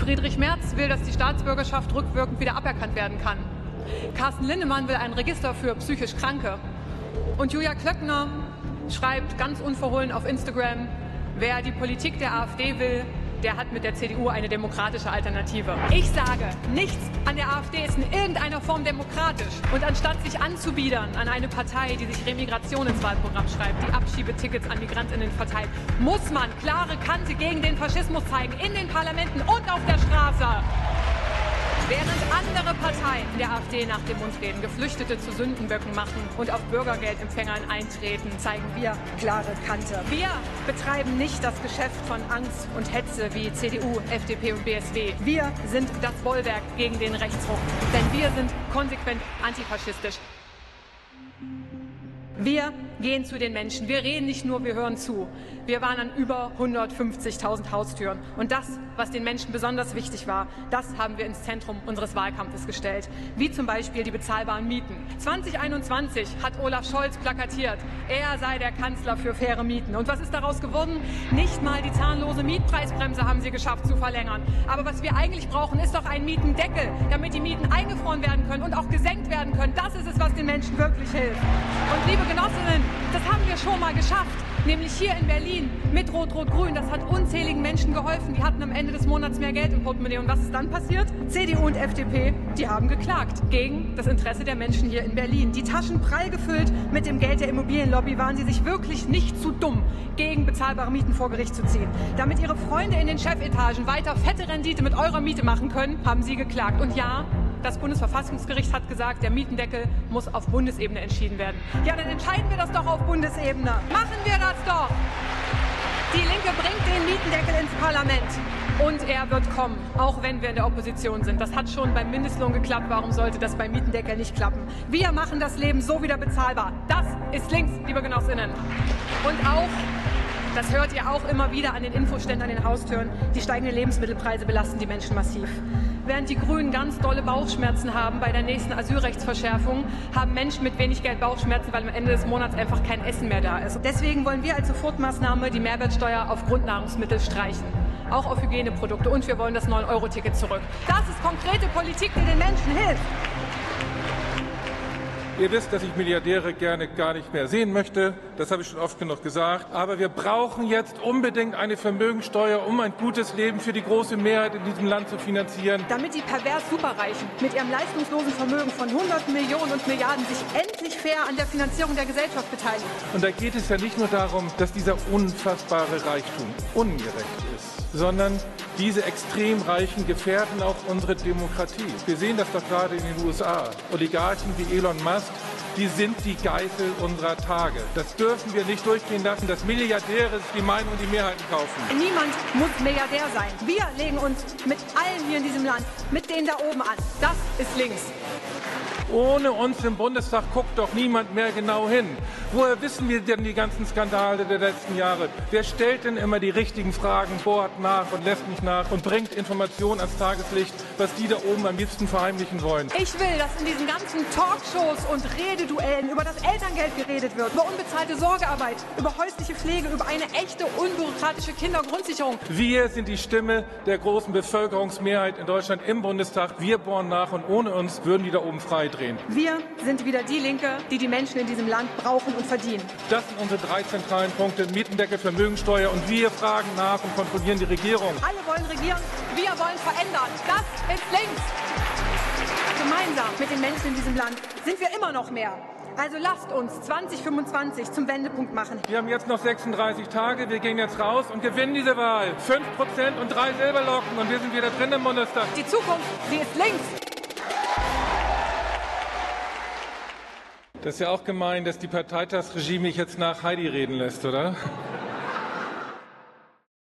Friedrich Merz will, dass die Staatsbürgerschaft rückwirkend wieder aberkannt werden kann. Carsten Linnemann will ein Register für psychisch Kranke. Und Julia Klöckner schreibt ganz unverhohlen auf Instagram, wer die Politik der AfD will, der hat mit der CDU eine demokratische Alternative. Ich sage, nichts an der AfD ist in irgendeiner Form demokratisch. Und anstatt sich anzubiedern an eine Partei, die sich Remigration ins Wahlprogramm schreibt, die Abschiebetickets an MigrantInnen verteilt, muss man klare Kante gegen den Faschismus zeigen, in den Parlamenten und auf der Straße. Während andere Parteien der AfD nach dem Mundreden Geflüchtete zu Sündenböcken machen und auf Bürgergeldempfängern eintreten, zeigen wir klare Kante. Wir betreiben nicht das Geschäft von Angst und Hetze wie CDU, FDP und BSW. Wir sind das Bollwerk gegen den Rechtsruck, denn wir sind konsequent antifaschistisch. Wir gehen zu den Menschen. Wir reden nicht nur, wir hören zu. Wir waren an über 150.000 Haustüren. Und das, was den Menschen besonders wichtig war, das haben wir ins Zentrum unseres Wahlkampfes gestellt. Wie zum Beispiel die bezahlbaren Mieten. 2021 hat Olaf Scholz plakatiert, er sei der Kanzler für faire Mieten. Und was ist daraus geworden? Nicht mal die zahnlose Mietpreisbremse haben sie geschafft zu verlängern. Aber was wir eigentlich brauchen, ist doch ein Mietendeckel, damit die Mieten eingefroren werden können und auch gesenkt werden können. Das ist es, was den Menschen wirklich hilft. Und liebe Genossinnen, das haben wir schon mal geschafft, nämlich hier in Berlin mit Rot-Rot-Grün. Das hat unzähligen Menschen geholfen. Die hatten am Ende des Monats mehr Geld im Portemonnaie. Und was ist dann passiert? CDU und FDP, die haben geklagt gegen das Interesse der Menschen hier in Berlin. Die Taschen prall gefüllt mit dem Geld der Immobilienlobby waren sie sich wirklich nicht zu dumm, gegen bezahlbare Mieten vor Gericht zu ziehen. Damit ihre Freunde in den Chefetagen weiter fette Rendite mit eurer Miete machen können, haben sie geklagt. Und ja, das Bundesverfassungsgericht hat gesagt, der Mietendeckel muss auf Bundesebene entschieden werden. Ja, dann entscheiden wir das doch auf Bundesebene. Machen wir das doch! Die Linke bringt den Mietendeckel ins Parlament. Und er wird kommen, auch wenn wir in der Opposition sind. Das hat schon beim Mindestlohn geklappt. Warum sollte das beim Mietendeckel nicht klappen? Wir machen das Leben so wieder bezahlbar. Das ist links, liebe Genossinnen. Und auch, das hört ihr auch immer wieder an den Infoständen, an den Haustüren, die steigenden Lebensmittelpreise belasten die Menschen massiv. Während die Grünen ganz dolle Bauchschmerzen haben bei der nächsten Asylrechtsverschärfung, haben Menschen mit wenig Geld Bauchschmerzen, weil am Ende des Monats einfach kein Essen mehr da ist. Deswegen wollen wir als Sofortmaßnahme die Mehrwertsteuer auf Grundnahrungsmittel streichen. Auch auf Hygieneprodukte. Und wir wollen das 9-Euro-Ticket zurück. Das ist konkrete Politik, die den Menschen hilft. Ihr wisst, dass ich Milliardäre gerne gar nicht mehr sehen möchte. Das habe ich schon oft genug gesagt. Aber wir brauchen jetzt unbedingt eine Vermögensteuer, um ein gutes Leben für die große Mehrheit in diesem Land zu finanzieren. Damit die pervers Superreichen mit ihrem leistungslosen Vermögen von Hunderten Millionen und Milliarden sich endlich fair an der Finanzierung der Gesellschaft beteiligen. Und da geht es ja nicht nur darum, dass dieser unfassbare Reichtum ungerecht ist, sondern diese extrem Reichen gefährden auch unsere Demokratie. Wir sehen das doch gerade in den USA. Oligarchen wie Elon Musk, die sind die Geißel unserer Tage. Das dürfen wir nicht durchgehen lassen, dass Milliardäre sich die Meinung und die Mehrheiten kaufen. Niemand muss Milliardär sein. Wir legen uns mit allen hier in diesem Land, mit denen da oben an. Das ist links. Ohne uns im Bundestag guckt doch niemand mehr genau hin. Woher wissen wir denn die ganzen Skandale der letzten Jahre? Wer stellt denn immer die richtigen Fragen, bohrt nach und lässt nicht nach und bringt Informationen ans Tageslicht, was die da oben am liebsten verheimlichen wollen? Ich will, dass in diesen ganzen Talkshows und Rededuellen über das Elterngeld geredet wird, über unbezahlte Sorgearbeit, über häusliche Pflege, über eine echte, unbürokratische Kindergrundsicherung. Wir sind die Stimme der großen Bevölkerungsmehrheit in Deutschland im Bundestag. Wir bohren nach und ohne uns würden die da oben frei drehen. Wir sind wieder die Linke, die die Menschen in diesem Land brauchen und verdienen. Das sind unsere 3 zentralen Punkte: Mietendeckel, Vermögensteuer, und wir fragen nach und kontrollieren die Regierung. Alle wollen regieren, wir wollen verändern. Das ist links. Gemeinsam mit den Menschen in diesem Land sind wir immer noch mehr. Also lasst uns 2025 zum Wendepunkt machen. Wir haben jetzt noch 36 Tage, wir gehen jetzt raus und gewinnen diese Wahl. 5% und 3 Silberlocken und wir sind wieder drin im Bundestag. Die Zukunft, sie ist links. Das ist ja auch gemein, dass die Parteitagsregie mich jetzt nach Heidi reden lässt, oder?